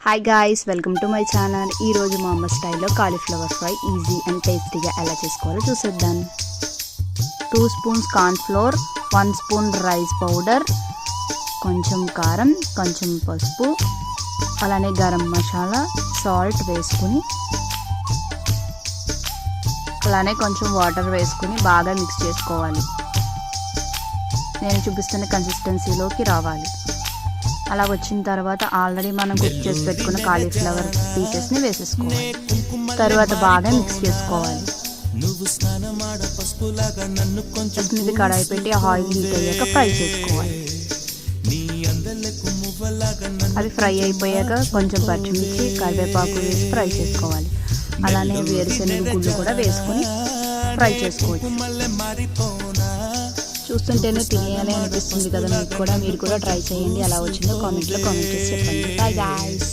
Hi guys, welcome to my channel. ఈరోజు మా అమ్మ స్టైల్లో కాలీఫ్లవర్ ఫ్రై ఈజీ అండ్ టేస్టీగా ఎలా చేసుకోవాలో చూసేద్దాం. 2 spoons cornflour, 1 spoon rice powder, కొంచెం కారం, కొంచెం పసుపు, అలానే గరం మసాలా, సాల్ట్ వేసుకుని అలానే కొంచెం వాటర్ వేసుకుని బాగా మిక్స్ చేసుకోవాలి. నేను చూపిస్తున్న కన్సిస్టెన్సీలోకి రావాలి. అలా వచ్చిన తర్వాత ఆల్రెడీ మనం కుక్ చేసి పెట్టుకున్న కాలీఫ్లవర్ పీసెస్ని వేసేసుకోవాలి. తర్వాత బాగా మిక్స్ చేసుకోవాలి. ఇది కడాయి పెట్టి ఆయిల్ హీట్ అయ్యాక ఫ్రై చేసుకోవాలి. అవి ఫ్రై అయిపోయాక కొంచెం పచ్చిమిర్చి, కరివేపాకు వేసి ఫ్రై చేసుకోవాలి. అలానే వేరుశనగ గుళ్ళు కూడా వేసుకొని ఫ్రై చేసుకోవచ్చు. చూస్తుంటేనే తినేయాలి అనిపిస్తుంది కదా మీకు కూడా. మీరు కూడా ట్రై చేయండి. ఎలా వచ్చిందో కామెంట్లో కామెంట్ చేసి చెప్పండి. By guys.